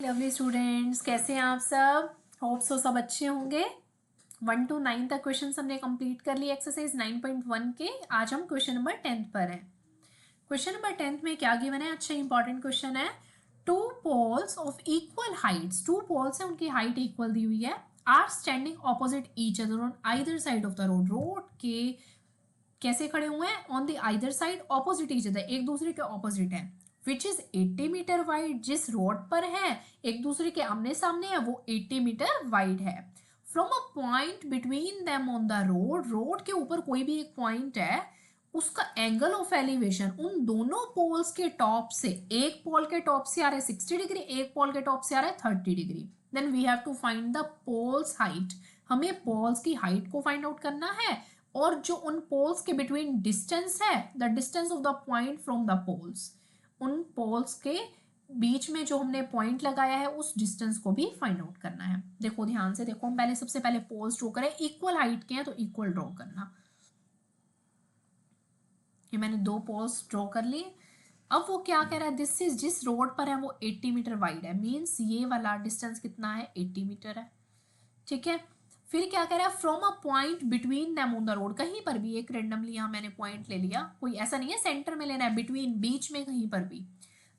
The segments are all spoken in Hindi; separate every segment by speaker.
Speaker 1: लवली स्टूडेंट्स, कैसे हैं आप सब। होप सो सब अच्छे होंगे। 1 to 9 तक क्वेश्चन हमने कंप्लीट कर लिए एक्सरसाइज 9.1 के। आज हम क्वेश्चन नंबर 10 पर हैं। क्वेश्चन नंबर 10 में क्या गिवन है? अच्छा इंपॉर्टेंट क्वेश्चन है। Two poles of equal heights, two poles है उनकी हाइट इक्वल दी हुई है, are standing opposite each other on either side of the road. Road के कैसे खड़े हुए हैं? On the either side opposite each other, एक दूसरे के ऑपोजिट है। विच इज 80 मीटर वाइड, जिस रोड पर है एक दूसरे के आमने सामने है वो 80 मीटर वाइड है। From a point between them on the road, road के ऊपर कोई भी एक पॉइंट है, उसका एंगल ऑफ एलिवेशन उन दोनों पोल्स के टॉप से, एक पोल के टॉप से आ रहा है 60 डिग्री, एक पोल के टॉप से आ रहा है 30 डिग्री। Then we have to find the poles height. हमें पोल्स की हाइट को फाइंड आउट करना है और जो उन पोल्स के बिटवीन डिस्टेंस है, the distance of the point from the poles, उन पोल्स के बीच में जो हमने पॉइंट लगाया है उस डिस्टेंस को भी फाइंड आउट करना है। देखो ध्यान से देखो, हम पहले सबसे पहले पोल्स ड्रॉ करें। इक्वल हाइट के हैं तो इक्वल ड्रॉ करना। ये मैंने दो पोल्स ड्रॉ कर लिए। अब वो क्या कह रहा है? दिस इज, जिस रोड पर है वो 80 मीटर वाइड है, मीन्स ये वाला डिस्टेंस कितना है? 80 मीटर है। ठीक है, फिर क्या कह रहा है? From a point between them on the road, कहीं पर भी एक रेंडमली यहां मैंने पॉइंट ले लिया, कोई ऐसा नहीं है सेंटर में लेना है, बिटवीन, बीच में कहीं पर भी।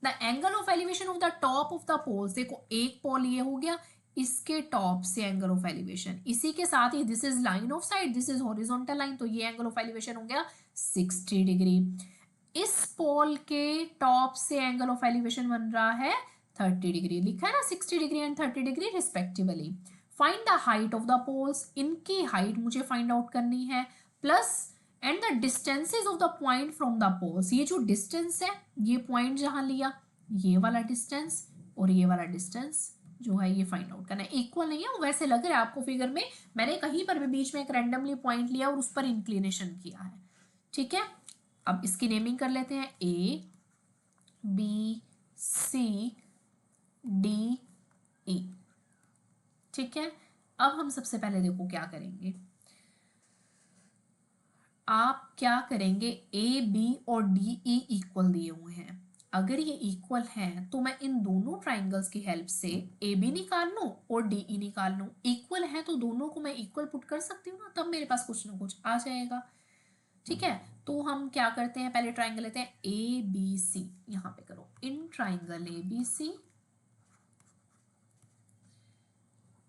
Speaker 1: The angle of elevation of the top of the poles, देखो एक पोल ये हो गया, इसके टॉप से एंगल ऑफ एलिवेशन, इसी के साथ ही this is line of sight, this is horizontal line, तो ये एंगल ऑफ एलिवेशन हो गया 60 डिग्री। इस पोल के टॉप से एंगल ऑफ एलिवेशन बन रहा है 30 डिग्री, लिखा है ना 60 degree and 30 degree respectively. Find the height of the poles, इनकी हाइट मुझे फाइंड आउट करनी है, plus and the distances of the point from the poles, ये जो डिस्टेंस है, ये पॉइंट जहां लिया, ये वाला डिस्टेंस और ये वाला डिस्टेंस जो है ये फाइंड आउट करना है। इक्वल नहीं है, वो वैसे लग रहा है आपको फिगर में, मैंने कहीं पर भी बीच में एक रैंडमली पॉइंट लिया और उस पर इंक्लिनेशन किया है। ठीक है, अब इसकी नेमिंग कर लेते हैं, ए बी सी डी ई। ठीक है, अब हम सबसे पहले देखो क्या करेंगे। आप क्या करेंगे? ए बी और डी ई इक्वल दिए हुए हैं। अगर ये इक्वल हैं तो मैं इन दोनों ट्राइंगल्स की हेल्प से ए बी निकाल लूं और डी ई निकाल लूं। इक्वल है तो दोनों को मैं इक्वल पुट कर सकती हूँ ना, तब मेरे पास कुछ ना कुछ आ जाएगा। ठीक है, तो हम क्या करते हैं, पहले ट्राइंगल लेते हैं ए बी सी, यहां पे करो in triangle A B C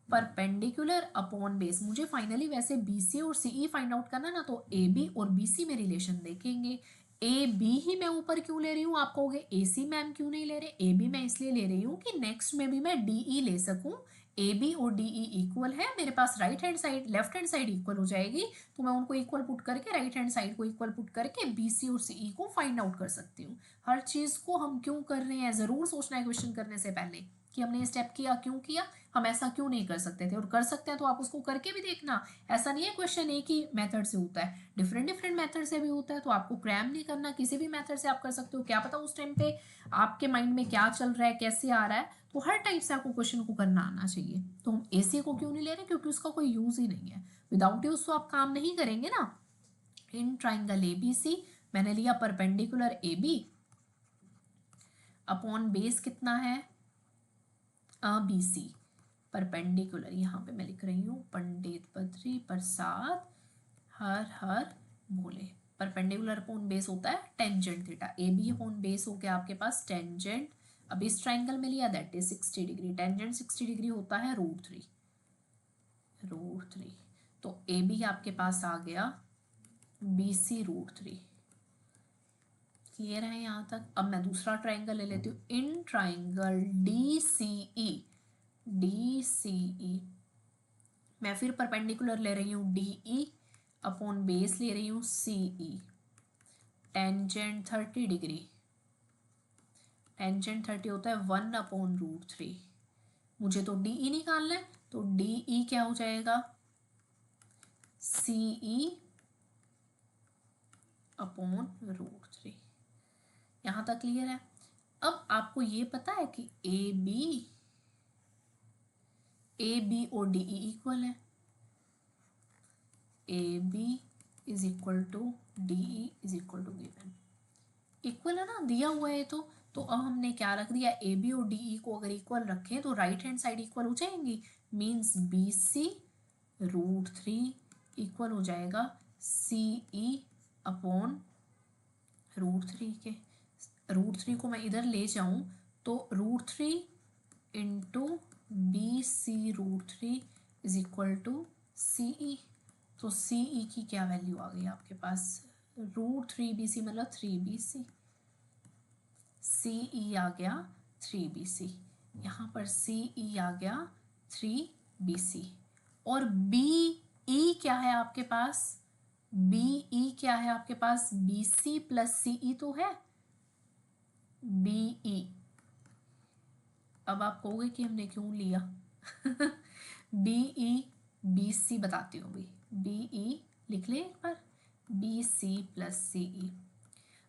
Speaker 1: perpendicular upon base. मुझे फाइनली वैसे बीसी और सीई फाइंड आउट करना ना, तो ए बी और बीसी में रिलेशन देखेंगे। ए बी ही मैं ऊपर क्यों ले रही हूँ? आप कहोगे ए सी मैम क्यों नहीं ले रहे? ए बी मैं इसलिए ले रही हूँ कि नेक्स्ट में भी मैं डी ई ले सकूं। ए बी और डी ई इक्वल है, मेरे पास right hand side left hand side equal हो जाएगी, तो मैं उनको इक्वल पुट करके राइट हैंड साइड को इक्वल पुट करके बी सी और सीई को फाइंड आउट कर सकती हूँ। हर चीज को हम क्यों कर रहे हैं जरूर सोचना है क्वेश्चन करने से पहले, कि हमने ये स्टेप किया क्यों किया, हम ऐसा क्यों नहीं कर सकते थे, और कर सकते हैं तो आप उसको करके भी देखना। ऐसा नहीं है क्वेश्चन एक ही मेथड से होता है, डिफरेंट डिफरेंट मेथड से भी होता है, तो आपको क्रैम नहीं करना, किसी भी मेथड से आप कर सकते हो। क्या पता उस टाइम पे आपके माइंड में क्या चल रहा है, कैसे आ रहा है, तो हर टाइप से आपको क्वेश्चन को करना आना चाहिए। तो हम एसी को क्यों नहीं ले रहे? क्योंकि उसका कोई यूज ही नहीं है, विदाउट यूज तो आप काम नहीं करेंगे ना। इन ट्राइंगल ए बी सी मैंने लिया perpendicular A B upon base कितना है बी सी, परपेंडिकुलर यहाँ पे मैं लिख रही हूँ पंडित बद्री प्रसाद हर हर बोले। परपेंडिकुलर अपॉन बेस होता है tangent theta, A B upon base हो गया आपके पास टेंजेंट। अब इस ट्राइंगल में लिया that is 60 degree, tangent 60 degree होता है √3, √3, तो ए बी आपके पास आ गया बी सी √3। क्लियर है यहाँ तक? अब मैं दूसरा ट्राइंगल ले लेती हूँ, in triangle D C E, D C E मैं फिर परपेंडिकुलर ले रही हूँ डी ई अपॉन बेस ले रही हूँ सी ई, टेंजेंट 30 डिग्री, टेंजेंट 30 होता है 1/√3। मुझे तो डी ई निकालना है, तो डी ई क्या हो जाएगा? सी ई अपॉन √3। यहां तक क्लियर है? अब आपको ये पता है कि ए बी और डी ई इक्वल है, A B is equal to D E is equal to given. Equal है ना, दिया हुआ है तो अब हमने क्या रख दिया, ए बी और डी ई को अगर इक्वल रखें तो राइट हैंड साइड इक्वल हो जाएंगी, मीन्स बी सी √3 इक्वल हो जाएगा सी ई अपॉन √3 के। √3 को मैं इधर ले जाऊं तो √3 into B C √3 is equal to C E. तो सी ई की क्या वैल्यू आ गई आपके पास, √3 BC मतलब 3BC, सी ई आ गया 3BC, यहाँ पर सी ई आ गया 3BC। और बी ई क्या है आपके पास, बी ई क्या है आपके पास, BC प्लस सी ई तो है, बी ई। अब आप कहोगे कि हमने क्यों लिया बी ई बी सी बताती हूँ भाई, बी ई लिख ले एक बार, बी सी प्लस सी ई।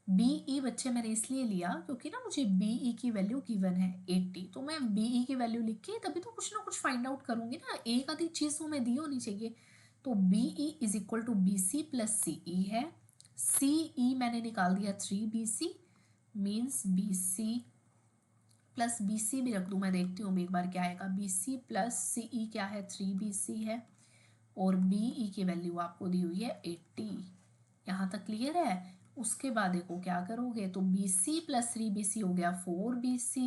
Speaker 1: बी ई बच्चे मैंने इसलिए लिया क्योंकि ना मुझे बी ई की वैल्यू गिवन है 80, तो मैं बी ई की वैल्यू लिख के तभी तो कुछ ना कुछ फाइंड आउट करूंगी ना, एक आधी चीज़ तो मैं दी होनी चाहिए। तो B E is equal to B C plus C E है, सी ई मैंने निकाल दिया 3BC, means B C plus B C भी रख दूँ, मैं देखती हूँ एक बार क्या आएगा, बी सी प्लस सी ई क्या है 3BC है, और बी ई की वैल्यू आपको दी हुई है 80। यहाँ तक क्लियर है। उसके बाद देखो क्या करोगे, तो बी सी प्लस 3BC हो गया 4BC,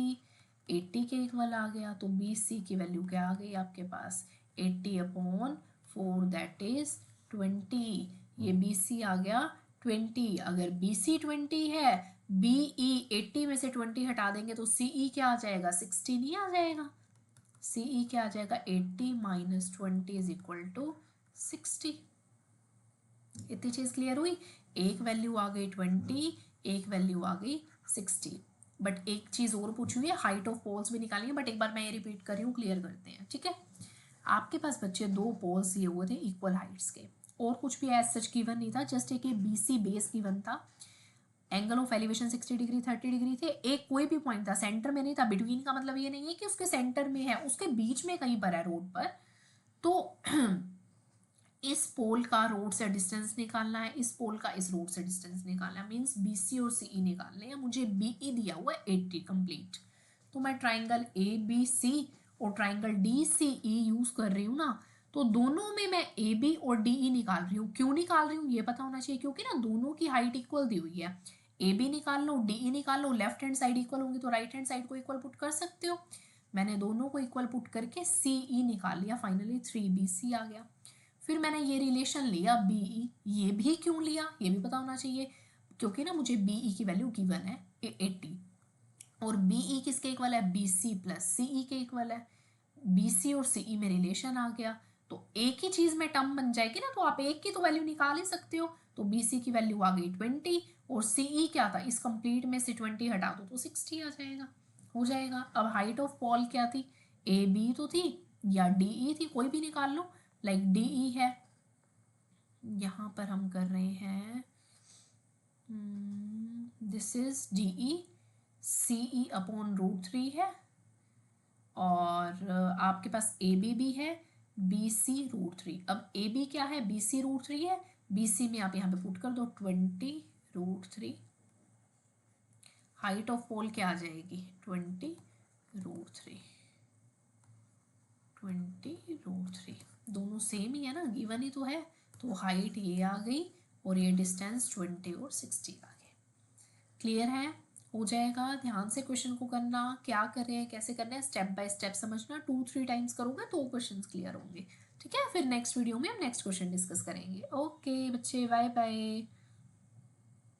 Speaker 1: 80 के इक्वल आ गया, तो बी सी की वैल्यू क्या आ गई आपके पास, 80/4 दैट इज 20। ये बी सी आ गया 20। अगर बी सी 20 है, बी ई 80 में से 20 हटा देंगे तो सी ई क्या आ जाएगा, 60 नहीं आ जाएगा, सी ई क्या आ जाएगा, 80 माइनस 20 इज इक्वल टू 60। इतनी चीज क्लियर हुई, एक वैल्यू आ गई 20, एक वैल्यू आ गई 60। बट एक चीज और पूछी हुई है, हाइट ऑफ पोल्स भी निकालेंगे, बट एक बार मैं ये रिपीट कर रही हूँ, क्लियर करते हैं, ठीक है। आपके पास बच्चे दो पोल्स दिए हुए थे इक्वल हाइट्स के, और कुछ भी एज सच गिवन नहीं था, जस्ट एक बी सी बेस गिवन था, angle of elevation 60 degree 30 degree थे, एक कोई भी पॉइंट था, सेंटर में नहीं था, बिटवीन का मतलब ये नहीं है कि उसके सेंटर में है, उसके बीच में कहीं पर है रोड पर। तो इस पोल का रोड से डिस्टेंस निकालना है, इस पोल का इस रोड से डिस्टेंस निकालना है, मीन्स बी सी और सी ई निकालने हैं। मुझे बी ई दिया हुआ है 80 कंप्लीट, तो मैं ट्राइंगल ए बी सी और ट्राइंगल डी सी ई यूज कर रही हूँ ना, तो दोनों में मैं ए बी और डी ई निकाल रही हूँ। क्यों निकाल रही हूँ ये पता होना चाहिए, क्योंकि ना दोनों की हाइट इक्वल दी हुई है, ए बी निकाल लो डी ई निकाल लो, लेफ्ट हैंड साइड इक्वल होंगी तो राइट हैंड साइड को इक्वल पुट कर सकते हो। मैंने दोनों को इक्वल पुट करके सी ई निकाल लिया, फाइनली 3BC आ गया। फिर मैंने ये रिलेशन लिया बी ई, ये भी क्यों लिया ये भी पता होना चाहिए, क्योंकि ना मुझे बी ई की वैल्यू गिवन है 80, और बी ई किसके इक्वल है, बी सी प्लस सी ई के इक्वल है, बी सी और सी ई में रिलेशन आ गया, तो एक ही चीज में टर्म बन जाएगी ना, तो आप एक की तो वैल्यू निकाल ही सकते हो। तो बी सी की वैल्यू आ गई 20, और सी ई क्या था, इस कंप्लीट में से 20 हटा दो तो 60 आ जाएगा, हो जाएगा। अब हाइट ऑफ पॉल क्या थी, ए बी तो थी या डी ई थी, कोई भी निकाल लो, लाइक डी ई है, यहाँ पर हम कर रहे हैं this is D E, C E upon √3 है, और आपके पास ए बी भी है, बी सी √3। अब ए बी क्या है, बी सी √3 है, बी सी में आप यहाँ पे पुट कर दो 20√3, हाइट ऑफ पोल क्या आ जाएगी 20√3, 20√3, दोनों सेम ही है ना, गिवन ही तो है, तो हाइट ये आ गई और ये डिस्टेंस 20 और 60 आ गए। क्लियर है, हो जाएगा। ध्यान से क्वेश्चन को करना, क्या कर रहे हैं कैसे करना है स्टेप बाय स्टेप समझना, 2-3 टाइम्स करोगे तो क्वेश्चन क्लियर होंगे, ठीक है। फिर नेक्स्ट वीडियो में हम नेक्स्ट क्वेश्चन डिस्कस करेंगे। ओके बच्चे, बाय बाय।